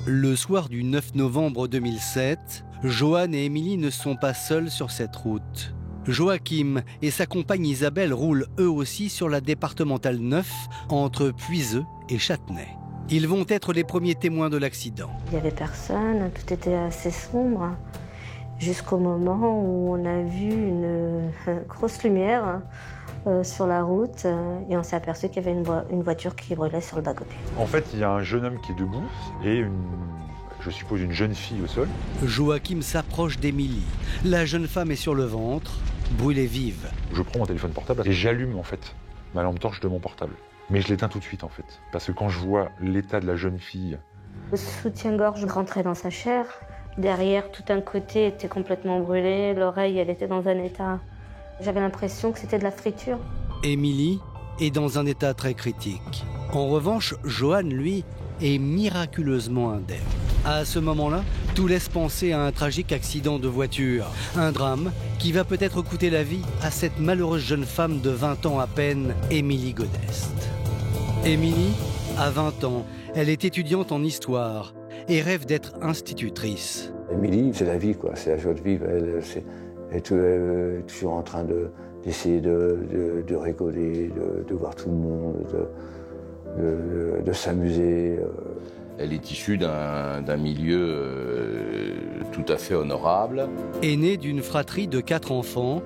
Le soir du 9 novembre 2007, Johan et Émilie ne sont pas seuls sur cette route. Joachim et sa compagne Isabelle roulent eux aussi sur la départementale 9 entre Puiseux et Châtenay. Ils vont être les premiers témoins de l'accident. Il n'y avait personne, tout était assez sombre, jusqu'au moment où on a vu une grosse lumière sur la route et on s'est aperçu qu'il y avait une voiture qui brûlait sur le bas-côté. En fait, il y a un jeune homme qui est debout et je suppose une jeune fille au sol. Joachim s'approche d'Émilie. La jeune femme est sur le ventre, brûlée vive. Je prends mon téléphone portable et j'allume en fait ma lampe torche de mon portable. Mais je l'éteins tout de suite en fait. Parce que quand je vois l'état de la jeune fille... Le soutien-gorge rentrait dans sa chair. Derrière, tout un côté était complètement brûlé. L'oreille, elle était dans un état... J'avais l'impression que c'était de la friture. Émilie est dans un état très critique. En revanche, Johan, lui, est miraculeusement indemne. À ce moment-là, tout laisse penser à un tragique accident de voiture. Un drame qui va peut-être coûter la vie à cette malheureuse jeune femme de 20 ans à peine, Émilie Godest. Émilie a 20 ans. Elle est étudiante en histoire et rêve d'être institutrice. Émilie, c'est la vie, quoi. C'est la joie de vivre. Elle est toujours en train d'essayer de rigoler, de voir tout le monde, de s'amuser. Elle est issue d'un milieu tout à fait honorable. Aînée d'une fratrie de 4 enfants,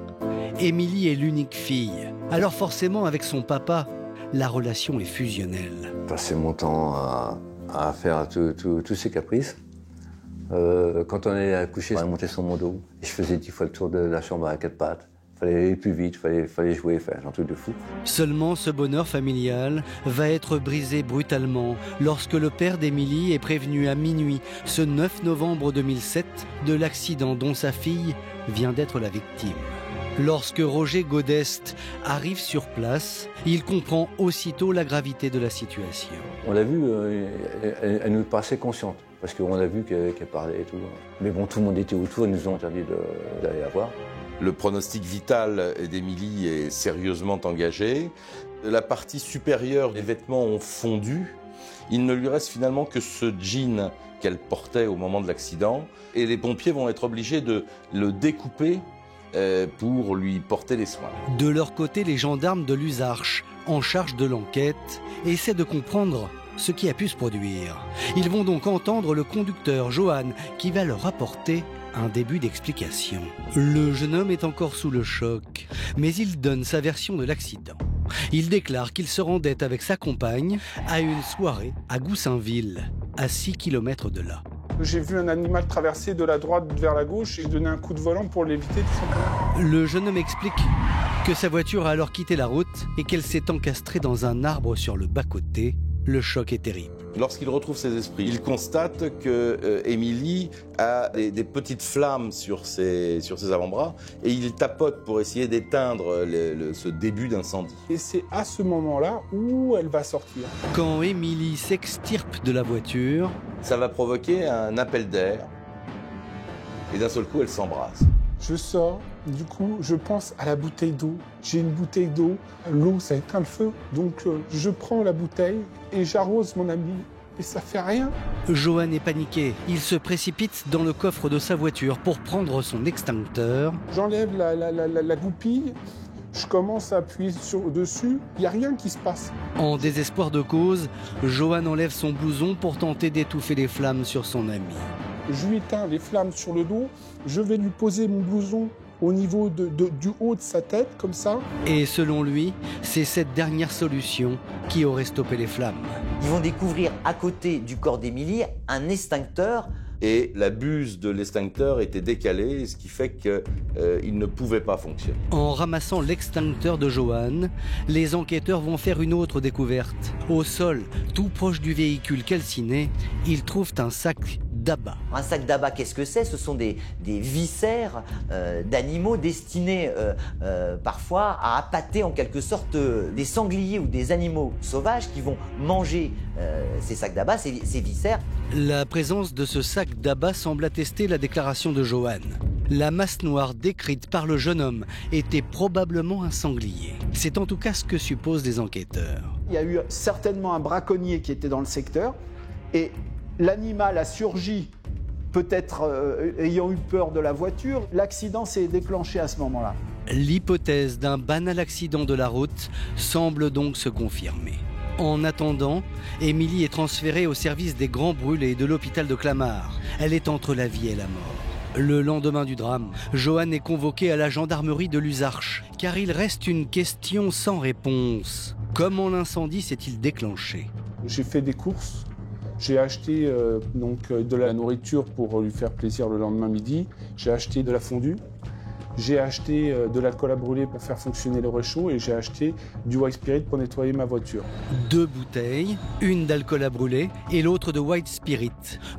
Émilie est l'unique fille. Alors forcément, avec son papa, la relation est fusionnelle. J'ai passé mon temps à faire tous ses caprices. Quand on allait à coucher, on montait sur mon dos. Et je faisais 10 fois le tour de la chambre à 4 pattes. Il fallait aller plus vite, fallait jouer, faire un truc de fou. Seulement, ce bonheur familial va être brisé brutalement lorsque le père d'Émilie est prévenu à minuit, ce 9 novembre 2007, de l'accident dont sa fille vient d'être la victime. Lorsque Roger Godest arrive sur place, il comprend aussitôt la gravité de la situation. On l'a vu, elle nous paraissait consciente, parce qu'on a vu qu'elle parlait et tout. Mais bon, tout le monde était autour, ils nous ont interdit d'aller la voir. Le pronostic vital d'Émilie est sérieusement engagé. La partie supérieure des vêtements ont fondu. Il ne lui reste finalement que ce jean qu'elle portait au moment de l'accident. Et les pompiers vont être obligés de le découper pour lui porter les soins. De leur côté, les gendarmes de l'USARCH, en charge de l'enquête, essaient de comprendre ce qui a pu se produire. Ils vont donc entendre le conducteur Johan qui va leur apporter un début d'explication. Le jeune homme est encore sous le choc, mais il donne sa version de l'accident. Il déclare qu'il se rendait avec sa compagne à une soirée à Goussainville, à 6 km de là. J'ai vu un animal traverser de la droite vers la gauche et je donnais un coup de volant pour l'éviter tout simplement. Le jeune homme explique que sa voiture a alors quitté la route et qu'elle s'est encastrée dans un arbre sur le bas-côté. Le choc est terrible. Lorsqu'il retrouve ses esprits, il constate que Émilie a des petites flammes sur ses avant-bras et il tapote pour essayer d'éteindre ce début d'incendie. Et c'est à ce moment-là où elle va sortir. Quand Émilie s'extirpe de la voiture, ça va provoquer un appel d'air et d'un seul coup elle s'embrase. Je sors, du coup, je pense à la bouteille d'eau. J'ai une bouteille d'eau, l'eau, ça éteint le feu. Donc, je prends la bouteille et j'arrose mon ami. Et ça fait rien. Johan est paniqué. Il se précipite dans le coffre de sa voiture pour prendre son extincteur. J'enlève la goupille, je commence à appuyer dessus, il n'y a rien qui se passe. En désespoir de cause, Johan enlève son blouson pour tenter d'étouffer les flammes sur son ami. Je lui éteins les flammes sur le dos, je vais lui poser mon blouson au niveau du haut de sa tête, comme ça. Et selon lui, c'est cette dernière solution qui aurait stoppé les flammes. Ils vont découvrir à côté du corps d'Émilie un extincteur. Et la buse de l'extincteur était décalée, ce qui fait qu'il ne pouvait pas fonctionner. En ramassant l'extincteur de Johan, les enquêteurs vont faire une autre découverte. Au sol, tout proche du véhicule calciné, ils trouvent un sac d'abat. Un sac d'abat, qu'est-ce que c'est? Ce sont des viscères d'animaux destinés parfois à appâter en quelque sorte des sangliers ou des animaux sauvages qui vont manger ces sacs d'abat, ces viscères. La présence de ce sac d'abat semble attester la déclaration de Johan. La masse noire décrite par le jeune homme était probablement un sanglier. C'est en tout cas ce que supposent les enquêteurs. Il y a eu certainement un braconnier qui était dans le secteur et L'animal a surgi, peut-être ayant eu peur de la voiture. L'accident s'est déclenché à ce moment-là. L'hypothèse d'un banal accident de la route semble donc se confirmer. En attendant, Émilie est transférée au service des grands brûlés de l'hôpital de Clamart. Elle est entre la vie et la mort. Le lendemain du drame, Johan est convoqué à la gendarmerie de Luzarches, car il reste une question sans réponse. Comment l'incendie s'est-il déclenché? J'ai fait des courses. J'ai acheté de la nourriture pour lui faire plaisir le lendemain midi. J'ai acheté de la fondue. J'ai acheté de l'alcool à brûler pour faire fonctionner le réchaud et j'ai acheté du White Spirit pour nettoyer ma voiture. 2 bouteilles, une d'alcool à brûler et l'autre de White Spirit.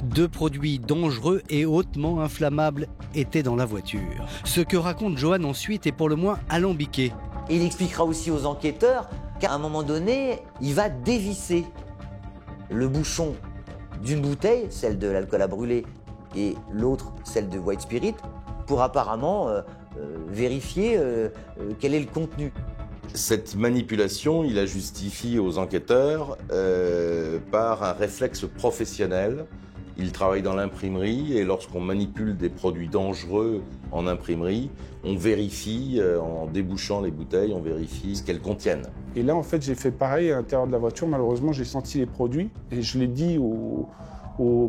2 produits dangereux et hautement inflammables étaient dans la voiture. Ce que raconte Johan ensuite est pour le moins alambiqué. Et il expliquera aussi aux enquêteurs qu'à un moment donné, il va dévisser le bouchon d'une bouteille, celle de l'alcool à brûler, et l'autre, celle de White Spirit, pour apparemment vérifier quel est le contenu. Cette manipulation, il la justifie aux enquêteurs par un réflexe professionnel. Il travaille dans l'imprimerie et lorsqu'on manipule des produits dangereux en imprimerie, on vérifie, en débouchant les bouteilles, on vérifie ce qu'elles contiennent. Et là, en fait, j'ai fait pareil à l'intérieur de la voiture. Malheureusement, j'ai senti les produits et je l'ai dit aux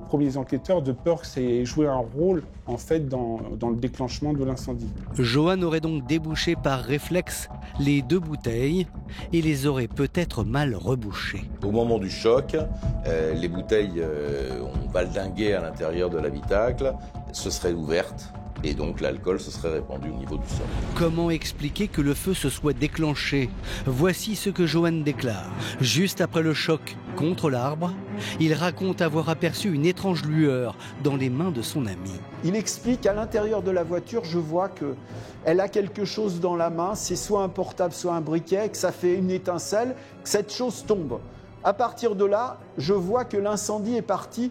premiers enquêteurs de peur que ça ait joué un rôle en fait dans le déclenchement de l'incendie. Johan aurait donc débouché par réflexe les 2 bouteilles et les aurait peut-être mal rebouchées. Au moment du choc, les bouteilles ont valdingué à l'intérieur de l'habitacle, se seraient ouvertes et donc l'alcool se serait répandu au niveau du sol. Comment expliquer que le feu se soit déclenché? Voici ce que Johan déclare. Juste après le choc contre l'arbre, il raconte avoir aperçu une étrange lueur dans les mains de son ami. Il explique qu'à l'intérieur de la voiture, je vois qu'elle a quelque chose dans la main, c'est soit un portable, soit un briquet, que ça fait une étincelle, que cette chose tombe. À partir de là, je vois que l'incendie est parti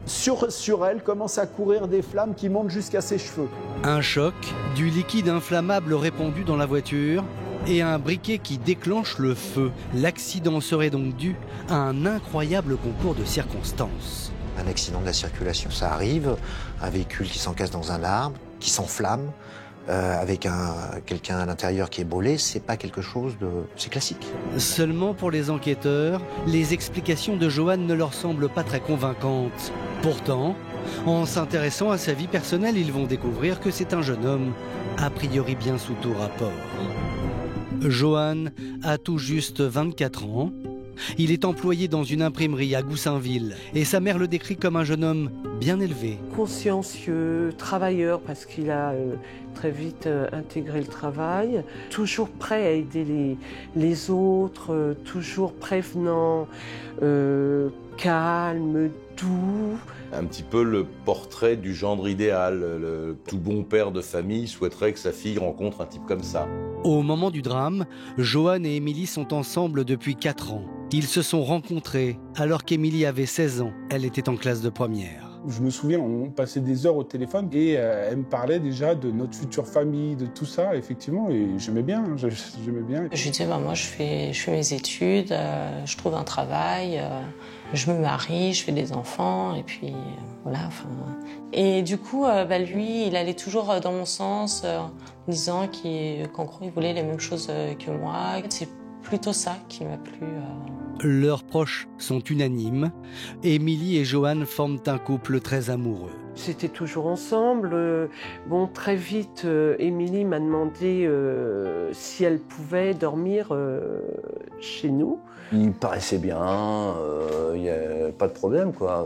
sur elle, commence à courir des flammes qui montent jusqu'à ses cheveux. Un choc, du liquide inflammable répandu dans la voiture et un briquet qui déclenche le feu. L'accident serait donc dû à un incroyable concours de circonstances. Un accident de la circulation, ça arrive, un véhicule qui s'encasse dans un arbre, qui s'enflamme, avec quelqu'un à l'intérieur qui est brûlé, c'est pas quelque chose de... c'est classique. Seulement pour les enquêteurs, les explications de Johan ne leur semblent pas très convaincantes. Pourtant, en s'intéressant à sa vie personnelle, ils vont découvrir que c'est un jeune homme, a priori bien sous tout rapport. Johan a tout juste 24 ans. Il est employé dans une imprimerie à Goussainville et sa mère le décrit comme un jeune homme bien élevé. Consciencieux, travailleur parce qu'il a très vite intégré le travail, toujours prêt à aider les autres, toujours prévenant, calme, doux. Un petit peu le portrait du gendre idéal. Le tout bon père de famille souhaiterait que sa fille rencontre un type comme ça. Au moment du drame, Johan et Émilie sont ensemble depuis 4 ans. Ils se sont rencontrés alors qu'Émilie avait 16 ans. Elle était en classe de première. Je me souviens, on passait des heures au téléphone et elle me parlait déjà de notre future famille, de tout ça, effectivement, et j'aimais bien. J'aimais bien. Je lui disais, moi je fais mes études, je trouve un travail, je me marie, je fais des enfants, et puis voilà. Et du coup, lui, il allait toujours dans mon sens, en disant qu'en gros, il voulait les mêmes choses que moi. C'est plutôt ça qui m'a plu. Leurs proches sont unanimes. Émilie et Johan forment un couple très amoureux. C'était toujours ensemble. Très vite, Émilie m'a demandé si elle pouvait dormir chez nous. Il me paraissait bien, il n'y a pas de problème, quoi.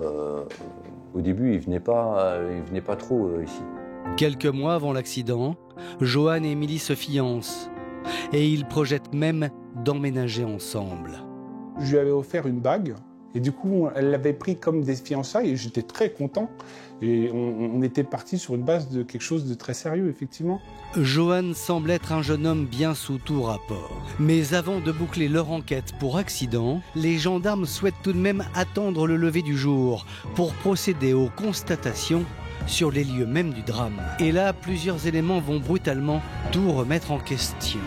Au début, il venait pas trop ici. Quelques mois avant l'accident, Johan et Émilie se fiancent. Et ils projettent même d'emménager ensemble. Je lui avais offert une bague et du coup elle l'avait pris comme des fiançailles et j'étais très content et on était parti sur une base de quelque chose de très sérieux, effectivement. Johan semble être un jeune homme bien sous tout rapport. Mais avant de boucler leur enquête pour accident, les gendarmes souhaitent tout de même attendre le lever du jour pour procéder aux constatations sur les lieux même du drame. Et là, plusieurs éléments vont brutalement tout remettre en question.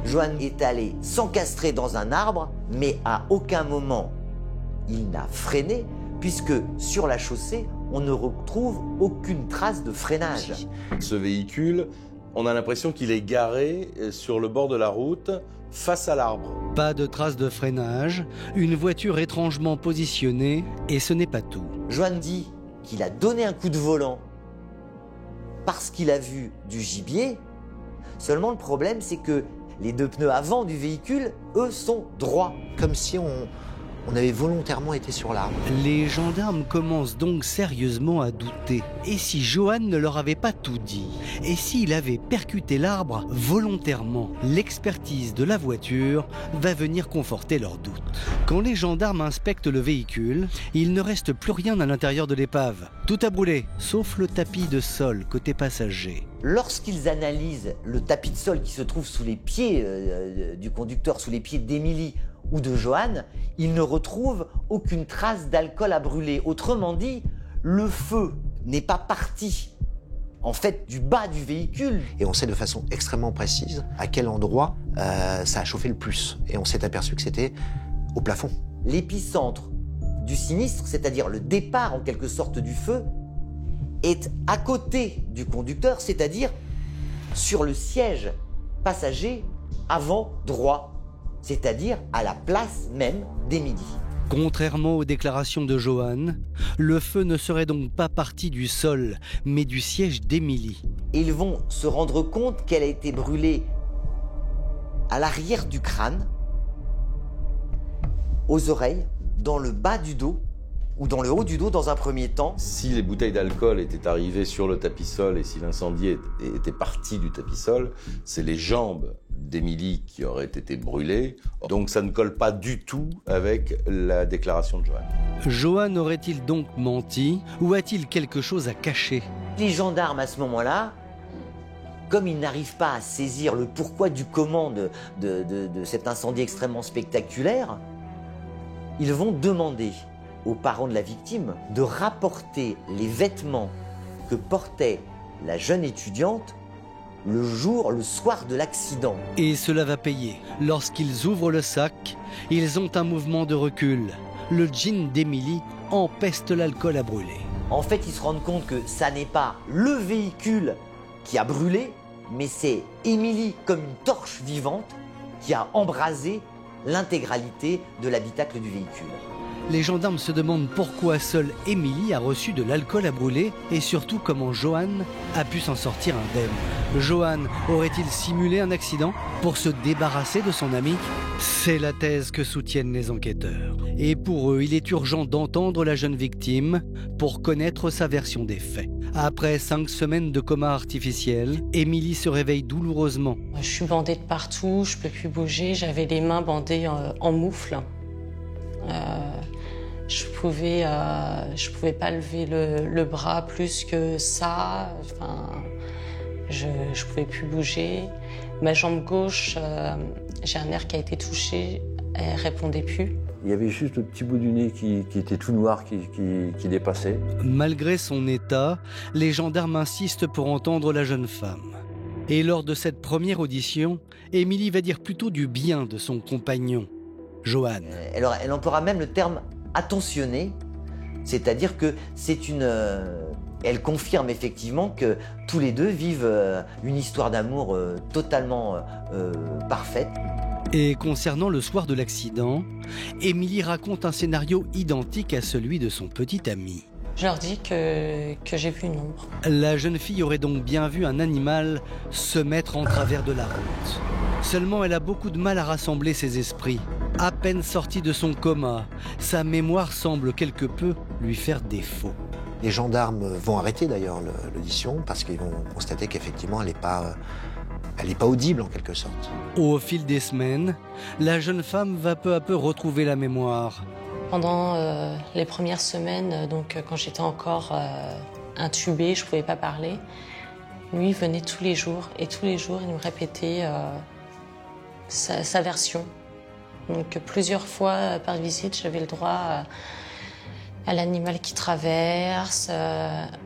Johan est allé s'encastrer dans un arbre, mais à aucun moment il n'a freiné puisque sur la chaussée, on ne retrouve aucune trace de freinage. Ce véhicule, on a l'impression qu'il est garé sur le bord de la route, face à l'arbre. Pas de traces de freinage, une voiture étrangement positionnée, et ce n'est pas tout. Johan dit qu'il a donné un coup de volant parce qu'il a vu du gibier. Seulement le problème, c'est que les deux pneus avant du véhicule, eux, sont droits. Comme si on avait volontairement été sur l'arbre. Les gendarmes commencent donc sérieusement à douter. Et si Johan ne leur avait pas tout dit? Et s'il avait percuté l'arbre volontairement? L'expertise de la voiture va venir conforter leurs doutes. Quand les gendarmes inspectent le véhicule, il ne reste plus rien à l'intérieur de l'épave. Tout a brûlé, sauf le tapis de sol côté passager. Lorsqu'ils analysent le tapis de sol qui se trouve sous les pieds du conducteur, sous les pieds d'Émilie ou de Johan, ils ne retrouvent aucune trace d'alcool à brûler. Autrement dit, le feu n'est pas parti, en fait, du bas du véhicule. Et on sait de façon extrêmement précise à quel endroit ça a chauffé le plus. Et on s'est aperçu que c'était au plafond. L'épicentre du sinistre, c'est-à-dire le départ en quelque sorte du feu, est à côté du conducteur, c'est-à-dire sur le siège passager avant droit, c'est-à-dire à la place même d'Émilie. Contrairement aux déclarations de Johan, le feu ne serait donc pas parti du sol, mais du siège d'Émilie. Ils vont se rendre compte qu'elle a été brûlée à l'arrière du crâne, aux oreilles, dans le bas du dos, ou dans le haut du dos dans un premier temps. Si les bouteilles d'alcool étaient arrivées sur le tapis-sol et si l'incendie était parti du tapis-sol, c'est les jambes d'Émilie qui auraient été brûlées. Donc ça ne colle pas du tout avec la déclaration de Johan. Johan aurait-il donc menti ou a-t-il quelque chose à cacher? Les gendarmes à ce moment-là, comme ils n'arrivent pas à saisir le pourquoi du comment de cet incendie extrêmement spectaculaire, ils vont demander aux parents de la victime de rapporter les vêtements que portait la jeune étudiante le soir de l'accident. Et cela va payer. Lorsqu'ils ouvrent le sac, ils ont un mouvement de recul. Le jean d'Émilie empeste l'alcool à brûler. En fait, ils se rendent compte que ça n'est pas le véhicule qui a brûlé, mais c'est Émilie comme une torche vivante qui a embrasé l'intégralité de l'habitacle du véhicule. Les gendarmes se demandent pourquoi seule Émilie a reçu de l'alcool à brûler et surtout comment Johan a pu s'en sortir indemne. Johan aurait-il simulé un accident pour se débarrasser de son ami? C'est la thèse que soutiennent les enquêteurs. Et pour eux, il est urgent d'entendre la jeune victime pour connaître sa version des faits. Après 5 semaines de coma artificiel, Émilie se réveille douloureusement. Je suis bandée de partout, je ne peux plus bouger, j'avais les mains bandées en moufle. Je pouvais pas lever le bras plus que ça. Enfin, je pouvais plus bouger. Ma jambe gauche, j'ai un nerf qui a été touché, elle répondait plus. Il y avait juste le petit bout du nez qui était tout noir, qui dépassait. Malgré son état, les gendarmes insistent pour entendre la jeune femme. Et lors de cette première audition, Émilie va dire plutôt du bien de son compagnon, Johan. Elle emploiera même le terme attentionné, c'est-à-dire que elle confirme effectivement que tous les deux vivent une histoire d'amour totalement parfaite. Et concernant le soir de l'accident, Émilie raconte un scénario identique à celui de son petit ami. Je leur dis que j'ai vu une ombre. La jeune fille aurait donc bien vu un animal se mettre en travers de la route. Seulement, elle a beaucoup de mal à rassembler ses esprits. À peine sortie de son coma, sa mémoire semble quelque peu lui faire défaut. Les gendarmes vont arrêter d'ailleurs l'audition parce qu'ils vont constater qu'effectivement elle n'est pas audible en quelque sorte. Au fil des semaines, la jeune femme va peu à peu retrouver la mémoire. Pendant les premières semaines, donc quand j'étais encore intubée, je ne pouvais pas parler, lui venait tous les jours et tous les jours il me répétait sa version. Donc plusieurs fois par visite, j'avais le droit à l'animal qui traverse,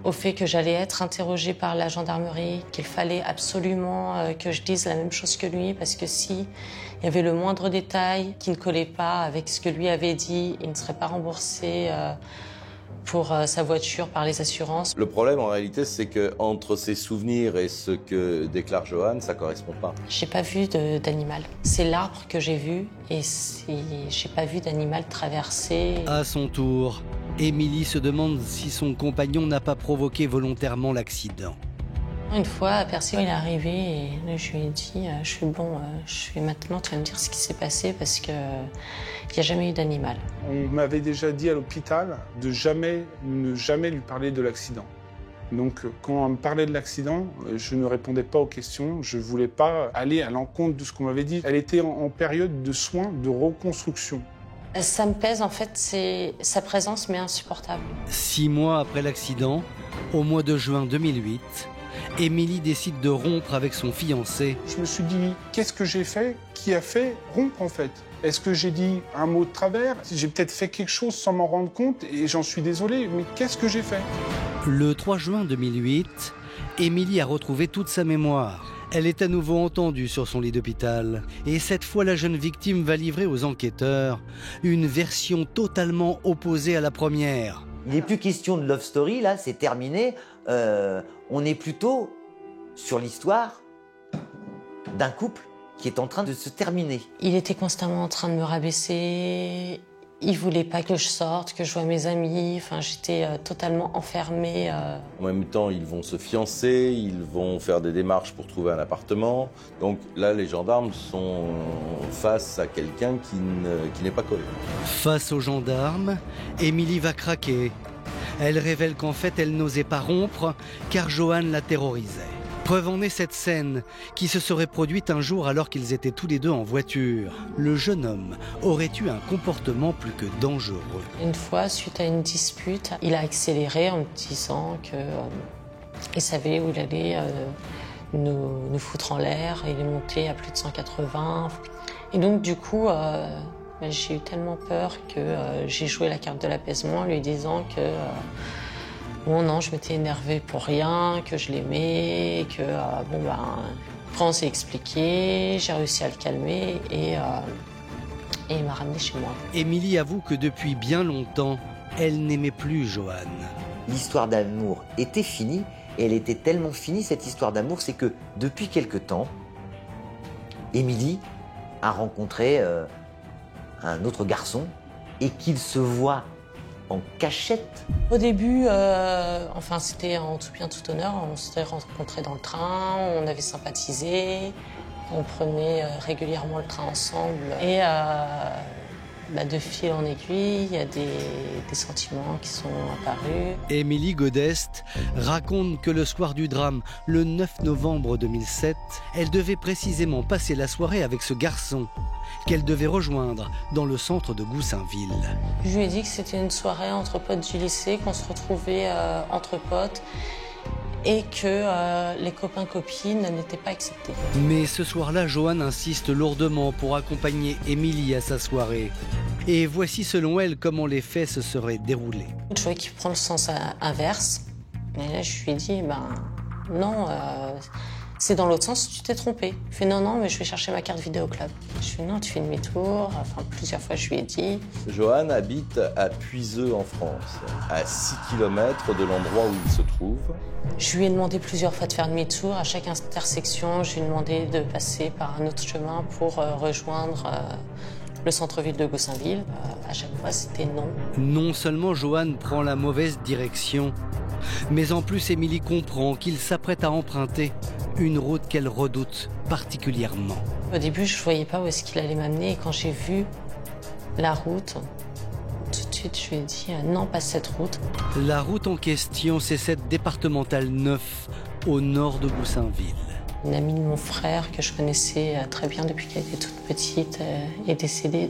au fait que j'allais être interrogée par la gendarmerie, qu'il fallait absolument que je dise la même chose que lui, parce que si il y avait le moindre détail qui ne collait pas avec ce que lui avait dit, il ne serait pas remboursé pour sa voiture par les assurances. Le problème en réalité, c'est que entre ses souvenirs et ce que déclare Johan, ça correspond pas. J'ai pas vu d'animal. C'est l'arbre que j'ai vu et j'ai pas vu d'animal traverser. À son tour, Émilie se demande si son compagnon n'a pas provoqué volontairement l'accident. Une fois, Percy il est arrivé et je lui ai dit, je suis bon, maintenant tu vas me dire ce qui s'est passé parce que il n'y a jamais eu d'animal. On m'avait déjà dit à l'hôpital de ne jamais lui parler de l'accident. Donc quand on me parlait de l'accident, je ne répondais pas aux questions, je ne voulais pas aller à l'encontre de ce qu'on m'avait dit. Elle était en période de soins, de reconstruction. Ça me pèse en fait, sa présence m'est insupportable. 6 mois après l'accident, au mois de juin 2008, Émilie décide de rompre avec son fiancé. Je me suis dit, qu'est-ce que j'ai fait qui a fait rompre en fait? Est-ce que j'ai dit un mot de travers? J'ai peut-être fait quelque chose sans m'en rendre compte et j'en suis désolé, mais qu'est-ce que j'ai fait? Le 3 juin 2008, Émilie a retrouvé toute sa mémoire. Elle est à nouveau entendue sur son lit d'hôpital. Et cette fois, la jeune victime va livrer aux enquêteurs une version totalement opposée à la première. Il n'est plus question de love story, là, c'est terminé. On est plutôt sur l'histoire d'un couple qui est en train de se terminer. Il était constamment en train de me rabaisser. Il voulait pas que je sorte, que je voie mes amis. Enfin, j'étais totalement enfermée. En même temps, ils vont se fiancer, ils vont faire des démarches pour trouver un appartement. Donc là, les gendarmes sont face à quelqu'un qui n'est pas collé. Face aux gendarmes, Émilie va craquer. Elle révèle qu'en fait, elle n'osait pas rompre car Johan la terrorisait. Preuve en est cette scène qui se serait produite un jour alors qu'ils étaient tous les deux en voiture. Le jeune homme aurait eu un comportement plus que dangereux. Une fois, suite à une dispute, il a accéléré en me disant qu'il savait où il allait nous foutre en l'air. Il est monté à plus de 180. Et donc du coup, j'ai eu tellement peur que j'ai joué la carte de l'apaisement en lui disant que bon non, je m'étais énervée pour rien, que je l'aimais, que après on s'est expliqué, j'ai réussi à le calmer et il m'a ramené chez moi. Émilie avoue que depuis bien longtemps, elle n'aimait plus Johan. L'histoire d'amour était finie et elle était tellement finie cette histoire d'amour, c'est que depuis quelque temps, Émilie a rencontré un autre garçon et qu'il se voit en cachette. Au début, c'était en tout bien tout honneur. On s'était rencontrés dans le train, on avait sympathisé, on prenait régulièrement le train ensemble. Et de fil en aiguille, il y a des sentiments qui sont apparus. Émilie Godest raconte que le soir du drame, le 9 novembre 2007, elle devait précisément passer la soirée avec ce garçon qu'elle devait rejoindre dans le centre de Goussainville. Je lui ai dit que c'était une soirée entre potes du lycée, qu'on se retrouvait entre potes et que les copains-copines n'étaient pas acceptés. Mais ce soir-là, Johan insiste lourdement pour accompagner Émilie à sa soirée. Et voici selon elle comment les faits se seraient déroulés. Je voyais qu'il prend le sens inverse. Et là, je lui ai dit, non, c'est dans l'autre sens, tu t'es trompé. Il fait non, mais je vais chercher ma carte vidéo club. Je fais non, tu fais demi-tour. Enfin, plusieurs fois, je lui ai dit. Johan habite à Puiseux en France, à 6 km de l'endroit où il se trouve. Je lui ai demandé plusieurs fois de faire demi-tour. À chaque intersection, je lui ai demandé de passer par un autre chemin pour rejoindre le centre-ville de Goussainville. À chaque fois, c'était non. Non seulement Johan prend la mauvaise direction, mais en plus, Émilie comprend qu'il s'apprête à emprunter une route qu'elle redoute particulièrement. Au début, je ne voyais pas où est-ce qu'il allait m'amener. Et quand j'ai vu la route, tout de suite, je lui ai dit non, pas cette route. La route en question, c'est cette départementale 9 au nord de Goussainville. Une amie de mon frère que je connaissais très bien depuis qu'elle était toute petite est décédée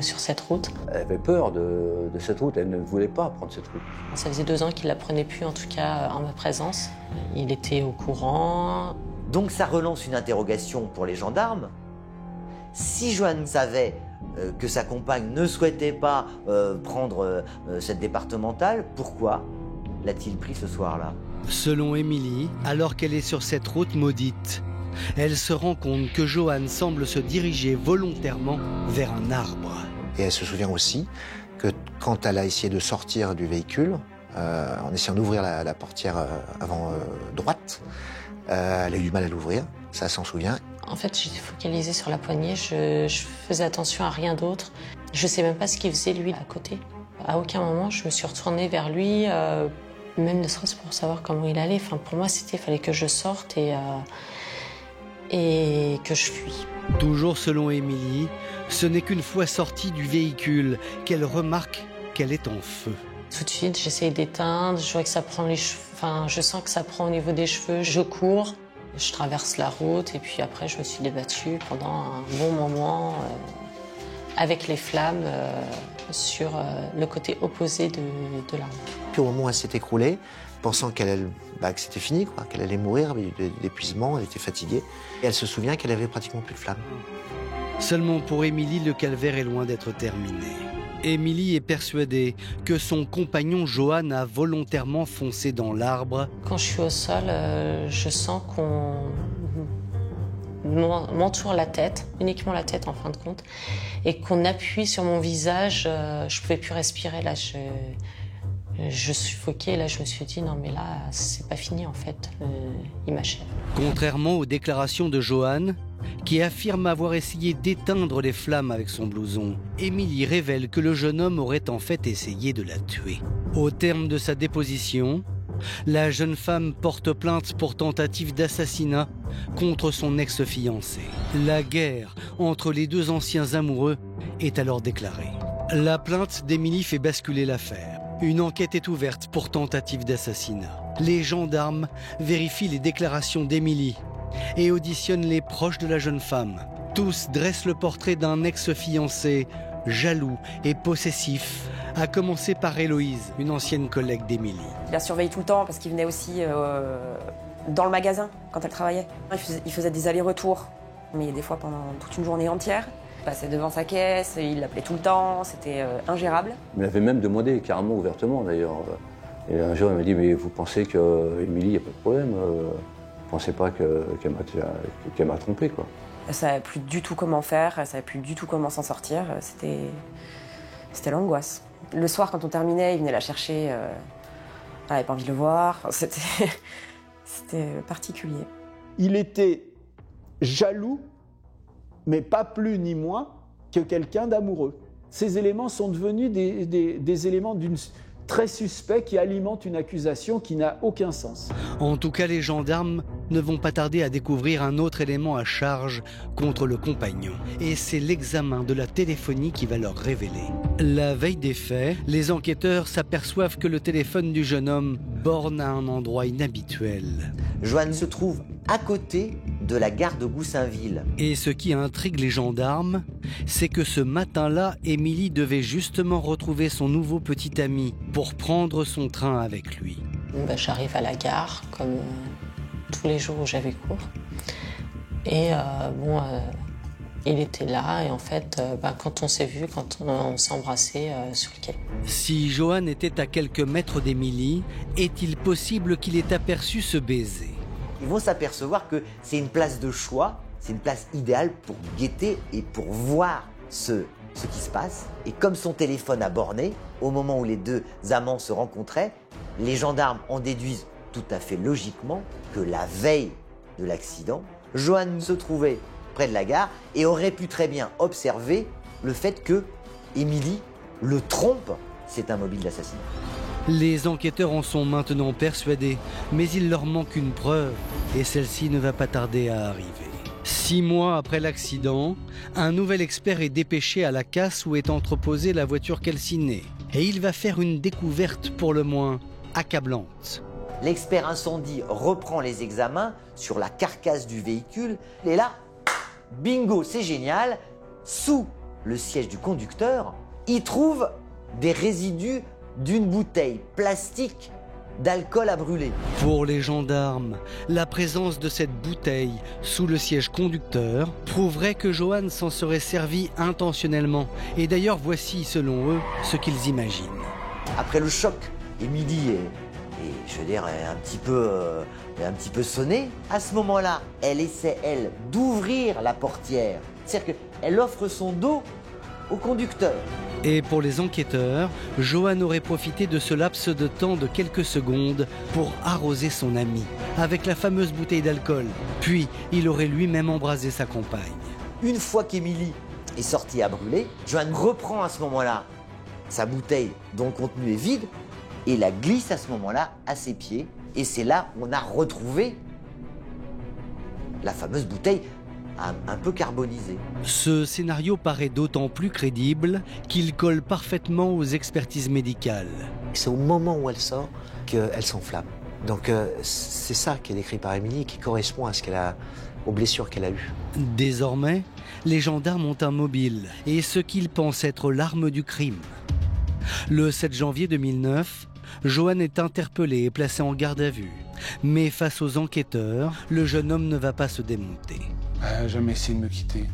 sur cette route. Elle avait peur de cette route, elle ne voulait pas prendre cette route. Ça faisait 2 ans qu'il la prenait plus, en tout cas en ma présence. Il était au courant. Donc ça relance une interrogation pour les gendarmes. Si Johan savait que sa compagne ne souhaitait pas prendre cette départementale, pourquoi l'a-t-il pris ce soir-là ? Selon Émilie, alors qu'elle est sur cette route maudite, elle se rend compte que Johan semble se diriger volontairement vers un arbre. Et elle se souvient aussi que quand elle a essayé de sortir du véhicule, en essayant d'ouvrir la portière avant droite, elle a eu du mal à l'ouvrir, ça s'en souvient. En fait, j'étais focalisée sur la poignée, je faisais attention à rien d'autre. Je sais même pas ce qu'il faisait lui à côté. À aucun moment, je me suis retournée vers lui, même ne serait-ce pour savoir comment il allait. Enfin, pour moi, il fallait que je sorte et que je fuis. Toujours selon Émilie, ce n'est qu'une fois sortie du véhicule qu'elle remarque qu'elle est en feu. Tout de suite, j'essaye d'éteindre, je vois que ça prend les cheveux, enfin, je sens que ça prend au niveau des cheveux, je cours, je traverse la route et puis après je me suis débattue pendant un bon moment avec les flammes sur le côté opposé de l'arme. Puis au moment où elle s'est écroulée, pensant que c'était fini, qu'elle allait mourir d'épuisement, elle était fatiguée, et elle se souvient qu'elle avait pratiquement plus de flammes. Seulement pour Émilie, le calvaire est loin d'être terminé. Émilie est persuadée que son compagnon Johan a volontairement foncé dans l'arbre. Quand je suis au sol, je sens qu'on m'entoure la tête, uniquement la tête en fin de compte, et qu'on appuie sur mon visage. Je pouvais plus respirer, là, je suffoquais, là, je me suis dit, non mais là, c'est pas fini en fait, il m'achève. Contrairement aux déclarations de Johan, qui affirme avoir essayé d'éteindre les flammes avec son blouson, Émilie révèle que le jeune homme aurait en fait essayé de la tuer. Au terme de sa déposition, la jeune femme porte plainte pour tentative d'assassinat contre son ex-fiancé. La guerre entre les deux anciens amoureux est alors déclarée. La plainte d'Émilie fait basculer l'affaire. Une enquête est ouverte pour tentative d'assassinat. Les gendarmes vérifient les déclarations d'Émilie et auditionnent les proches de la jeune femme. Tous dressent le portrait d'un ex-fiancé jaloux et possessif, à commencer par Héloïse, une ancienne collègue d'Émilie. Il la surveille tout le temps parce qu'il venait aussi dans le magasin quand elle travaillait. Il faisait des allers-retours, mais des fois pendant toute une journée entière. Il passait devant sa caisse, il l'appelait tout le temps, c'était ingérable. Il m'avait même demandé, carrément ouvertement d'ailleurs. Et un jour, il m'a dit, mais vous pensez qu'Émilie, il n'y a pas de problème vous pensez pas qu'elle m'a trompé, quoi. Elle savait plus du tout comment faire, elle savait plus du tout comment s'en sortir. C'était l'angoisse. Le soir, quand on terminait, il venait la chercher. Elle n'avait pas envie de le voir. C'était particulier. Il était jaloux, mais pas plus ni moins que quelqu'un d'amoureux. Ces éléments sont devenus des éléments très suspects qui alimentent une accusation qui n'a aucun sens. En tout cas, les gendarmes ne vont pas tarder à découvrir un autre élément à charge contre le compagnon. Et c'est l'examen de la téléphonie qui va leur révéler. La veille des faits, les enquêteurs s'aperçoivent que le téléphone du jeune homme borne à un endroit inhabituel. Johan se trouve à côté de la gare de Goussainville. Et ce qui intrigue les gendarmes, c'est que ce matin-là, Émilie devait justement retrouver son nouveau petit ami pour prendre son train avec lui. J'arrive à la gare, comme tous les jours où j'avais cours. Et il était là, et en fait, quand on s'est vu, quand on s'est embrassé sur le quai. Si Johan était à quelques mètres d'Émilie, est-il possible qu'il ait aperçu ce baiser ? Ils vont s'apercevoir que c'est une place de choix, c'est une place idéale pour guetter et pour voir ce qui se passe. Et comme son téléphone a borné, au moment où les deux amants se rencontraient, les gendarmes en déduisent tout à fait logiquement que la veille de l'accident, Johan se trouvait près de la gare et aurait pu très bien observer le fait que Émilie le trompe. C'est un mobile d'assassinat. Les enquêteurs en sont maintenant persuadés, mais il leur manque une preuve, et celle-ci ne va pas tarder à arriver. 6 mois après l'accident, un nouvel expert est dépêché à la casse où est entreposée la voiture calcinée. Et il va faire une découverte pour le moins accablante. L'expert incendie reprend les examens sur la carcasse du véhicule, et là, bingo, c'est génial, sous le siège du conducteur, il trouve des résidus d'une bouteille plastique d'alcool à brûler. Pour les gendarmes, la présence de cette bouteille sous le siège conducteur prouverait que Johan s'en serait servi intentionnellement. Et d'ailleurs, voici, selon eux, ce qu'ils imaginent. Après le choc, Émilie je veux dire, est un petit peu sonnée. À ce moment-là, elle essaie, elle, d'ouvrir la portière. C'est-à-dire qu'elle offre son dos au conducteur. Et pour les enquêteurs, Johan aurait profité de ce laps de temps de quelques secondes pour arroser son ami avec la fameuse bouteille d'alcool. Puis, il aurait lui-même embrasé sa compagne. Une fois qu'Émilie est sortie à brûler, Johan reprend à ce moment-là sa bouteille dont le contenu est vide et la glisse à ce moment-là à ses pieds. Et c'est là où on a retrouvé la fameuse bouteille un peu carbonisée. Ce scénario paraît d'autant plus crédible qu'il colle parfaitement aux expertises médicales. C'est au moment où elle sort qu'elle s'enflamme. Donc c'est ça qui est décrit par Émilie, qui correspond à aux blessures qu'elle a eues. Désormais, les gendarmes ont un mobile et ce qu'ils pensent être l'arme du crime. Le 7 janvier 2009, Johan est interpellé et placé en garde à vue. Mais face aux enquêteurs, le jeune homme ne va pas se démonter. Elle n'a jamais essayé de me quitter.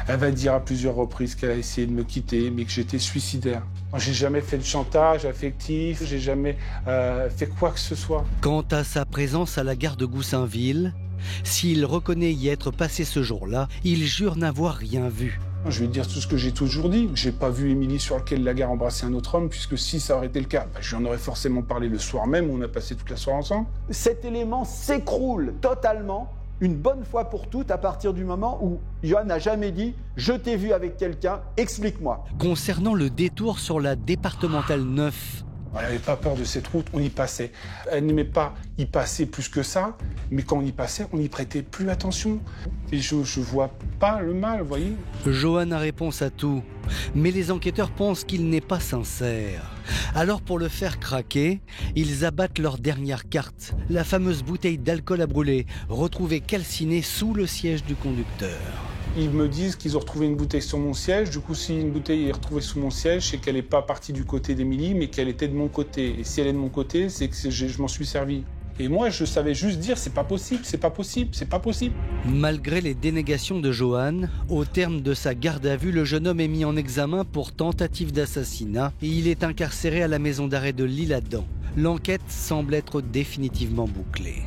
Elle va dire à plusieurs reprises qu'elle a essayé de me quitter, mais que j'étais suicidaire. J'ai jamais fait de chantage affectif, j'ai jamais fait quoi que ce soit. Quant à sa présence à la gare de Goussainville, s'il reconnaît y être passé ce jour-là, il jure n'avoir rien vu. Je vais dire tout ce que j'ai toujours dit. J'ai pas vu Émilie sur le quai de la gare embrasser un autre homme, puisque si ça aurait été le cas, je lui en aurais forcément parlé le soir même où on a passé toute la soirée ensemble. Cet élément s'écroule totalement, une bonne fois pour toutes, à partir du moment où Johan n'a jamais dit « Je t'ai vu avec quelqu'un, explique-moi ». Concernant le détour sur la départementale 9, elle n'avait pas peur de cette route, on y passait. Elle n'aimait pas y passer plus que ça, mais quand on y passait, on n'y prêtait plus attention. Et je vois pas le mal, vous voyez. Johan a réponse à tout, mais les enquêteurs pensent qu'il n'est pas sincère. Alors pour le faire craquer, ils abattent leur dernière carte, la fameuse bouteille d'alcool à brûler, retrouvée calcinée sous le siège du conducteur. Ils me disent qu'ils ont retrouvé une bouteille sur mon siège. Du coup, si une bouteille est retrouvée sous mon siège, c'est qu'elle n'est pas partie du côté d'Émilie, mais qu'elle était de mon côté. Et si elle est de mon côté, c'est que je m'en suis servi. Et moi, je savais juste dire, c'est pas possible, c'est pas possible, c'est pas possible. Malgré les dénégations de Johan, au terme de sa garde à vue, le jeune homme est mis en examen pour tentative d'assassinat et il est incarcéré à la maison d'arrêt de l'Isle-Adam. L'enquête semble être définitivement bouclée.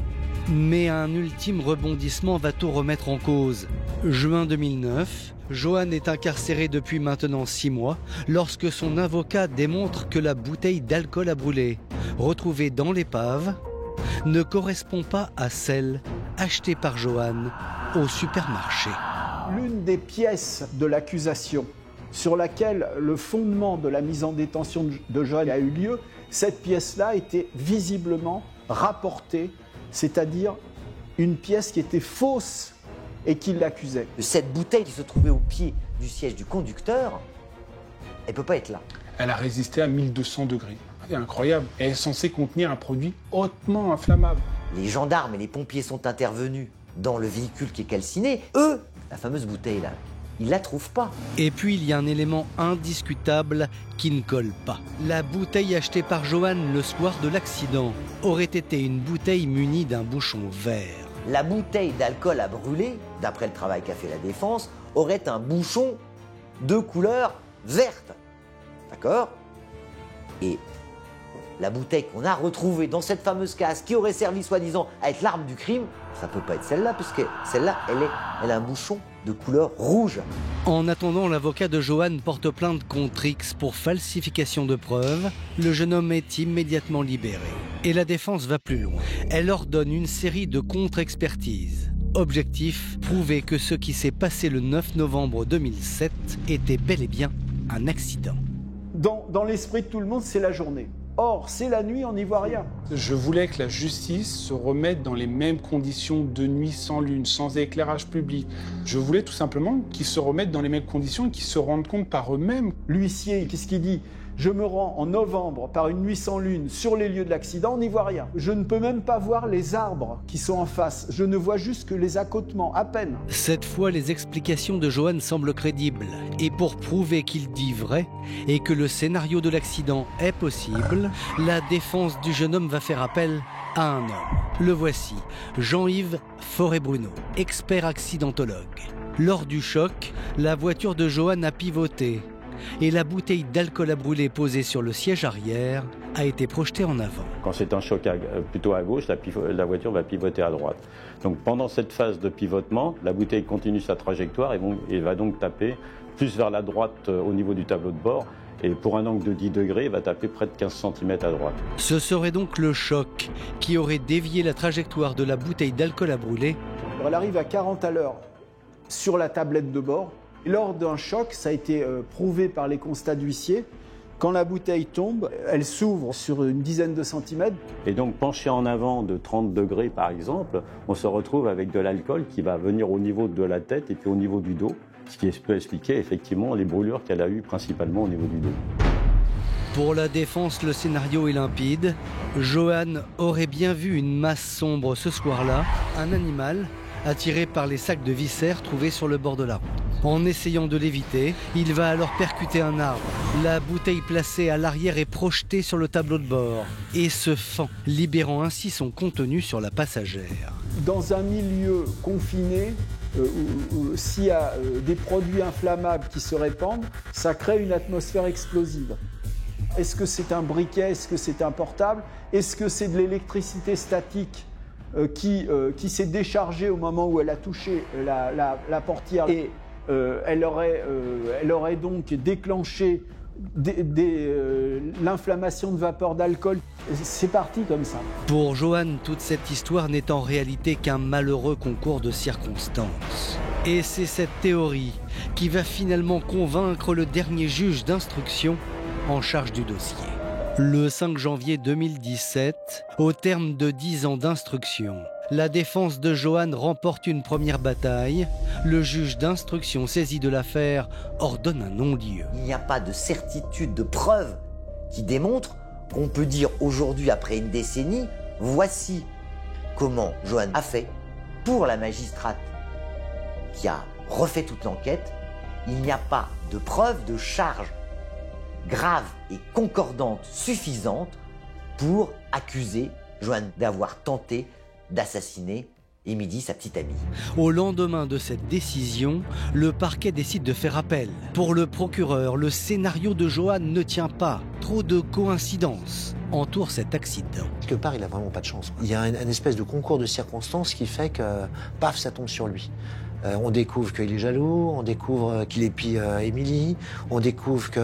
Mais un ultime rebondissement va tout remettre en cause. Juin 2009, Johan est incarcéré depuis maintenant 6 mois lorsque son avocat démontre que la bouteille d'alcool à brûler, retrouvée dans l'épave, ne correspond pas à celle achetée par Johan au supermarché. L'une des pièces de l'accusation sur laquelle le fondement de la mise en détention de Johan a eu lieu, cette pièce-là était visiblement rapportée, c'est-à-dire une pièce qui était fausse et qui l'accusait. Cette bouteille qui se trouvait au pied du siège du conducteur, elle ne peut pas être là. Elle a résisté à 1200 degrés. C'est incroyable. Elle est censée contenir un produit hautement inflammable. Les gendarmes et les pompiers sont intervenus dans le véhicule qui est calciné. Eux, la fameuse bouteille là, ils la trouvent pas. Et puis il y a un élément indiscutable qui ne colle pas. La bouteille achetée par Johan le soir de l'accident aurait été une bouteille munie d'un bouchon vert. La bouteille d'alcool à brûler, d'après le travail qu'a fait la défense, aurait un bouchon de couleur verte. D'accord ? Et la bouteille qu'on a retrouvée dans cette fameuse case qui aurait servi soi-disant à être l'arme du crime, ça peut pas être celle-là, puisque celle-là, elle a un bouchon de couleur rouge. En attendant, l'avocat de Johan porte plainte contre X pour falsification de preuves. Le jeune homme est immédiatement libéré. Et la défense va plus loin. Elle ordonne une série de contre-expertises. Objectif, prouver que ce qui s'est passé le 9 novembre 2007 était bel et bien un accident. Dans l'esprit de tout le monde, c'est la journée. Or, c'est la nuit, on n'y voit rien. Je voulais que la justice se remette dans les mêmes conditions de nuit sans lune, sans éclairage public. Je voulais tout simplement qu'ils se remettent dans les mêmes conditions et qu'ils se rendent compte par eux-mêmes. L'huissier, qu'est-ce qu'il dit ? Je me rends en novembre par une nuit sans lune sur les lieux de l'accident, on n'y voit rien. Je ne peux même pas voir les arbres qui sont en face. Je ne vois juste que les accotements, à peine. Cette fois, les explications de Johan semblent crédibles. Et pour prouver qu'il dit vrai et que le scénario de l'accident est possible, la défense du jeune homme va faire appel à un homme. Le voici, Jean-Yves Forêt-Bruno, expert accidentologue. Lors du choc, la voiture de Johan a pivoté et la bouteille d'alcool à brûler posée sur le siège arrière a été projeté en avant. Quand c'est un choc plutôt à gauche, la voiture va pivoter à droite. Donc pendant cette phase de pivotement, la bouteille continue sa trajectoire et va donc taper plus vers la droite au niveau du tableau de bord. Et pour un angle de 10 degrés, il va taper près de 15 cm à droite. Ce serait donc le choc qui aurait dévié la trajectoire de la bouteille d'alcool à brûler. Elle arrive à 40 à l'heure sur la tablette de bord. Et lors d'un choc, ça a été prouvé par les constats d'huissier, quand la bouteille tombe, elle s'ouvre sur une dizaine de centimètres. Et donc penché en avant de 30 degrés par exemple, on se retrouve avec de l'alcool qui va venir au niveau de la tête et puis au niveau du dos, ce qui peut expliquer effectivement les brûlures qu'elle a eues principalement au niveau du dos. Pour la défense, le scénario est limpide. Johan aurait bien vu une masse sombre ce soir-là, un animal attiré par les sacs de viscères trouvés sur le bord de la route. En essayant de l'éviter, il va alors percuter un arbre. La bouteille placée à l'arrière est projetée sur le tableau de bord et se fend, libérant ainsi son contenu sur la passagère. Dans un milieu confiné, s'il y a des produits inflammables qui se répandent, ça crée une atmosphère explosive. Est-ce que c'est un briquet? Est-ce que c'est un portable? Est-ce que c'est de l'électricité statique qui s'est déchargée au moment où elle a touché la portière et elle aurait donc déclenché l'inflammation de vapeur d'alcool? C'est parti comme ça. Pour Johan, toute cette histoire n'est en réalité qu'un malheureux concours de circonstances. Et c'est cette théorie qui va finalement convaincre le dernier juge d'instruction en charge du dossier. Le 5 janvier 2017, au terme de 10 ans d'instruction, la défense de Johan remporte une première bataille. Le juge d'instruction saisi de l'affaire ordonne un non-lieu. Il n'y a pas de certitude, de preuve qui démontre qu'on peut dire aujourd'hui, après une décennie, voici comment Johan a fait pour la magistrate qui a refait toute l'enquête. Il n'y a pas de preuve de charge grave et concordante suffisante pour accuser Johan d'avoir tenté d'assassiner Émilie, sa petite amie. Au lendemain de cette décision, le parquet décide de faire appel. Pour le procureur, le scénario de Johan ne tient pas. Trop de coïncidences entourent cet accident. Quelque part, il a vraiment pas de chance. Il y a un espèce de concours de circonstances qui fait que, paf, ça tombe sur lui. On découvre qu'il est jaloux, on découvre qu'il épie Émilie, on découvre qu'il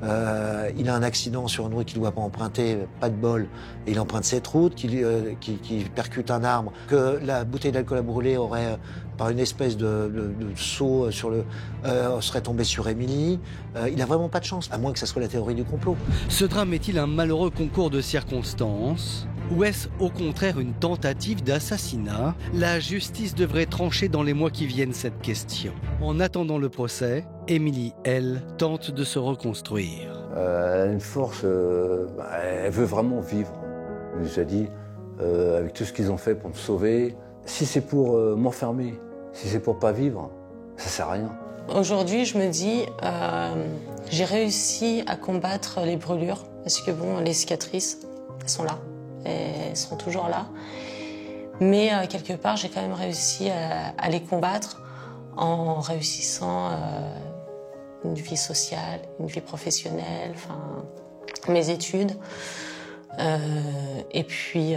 a un accident sur une route qu'il ne doit pas emprunter, pas de bol, et il emprunte cette route, qu'il percute un arbre, que la bouteille d'alcool à brûler aurait, par une espèce de saut serait tombée sur Émilie. Il n'a vraiment pas de chance, à moins que ça soit la théorie du complot. Ce drame est-il un malheureux concours de circonstances ? Ou est-ce au contraire une tentative d'assassinat? La justice devrait trancher dans les mois qui viennent cette question. En attendant le procès, Émilie, elle, tente de se reconstruire. Elle a une force, elle veut vraiment vivre. Elle nous a dit, avec tout ce qu'ils ont fait pour me sauver, si c'est pour m'enfermer, si c'est pour pas vivre, ça sert à rien. Aujourd'hui, je me dis, j'ai réussi à combattre les brûlures, parce que bon, les cicatrices, elles sont là. Elles sont toujours là. Mais quelque part, j'ai quand même réussi à les combattre en réussissant une vie sociale, une vie professionnelle, enfin, mes études. Et puis,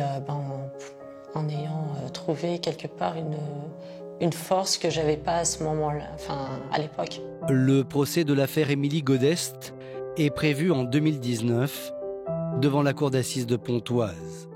en ayant trouvé quelque part une force que j'avais pas à ce moment-là, enfin, à l'époque. Le procès de l'affaire Émilie Godest est prévu en 2019 devant la cour d'assises de Pontoise.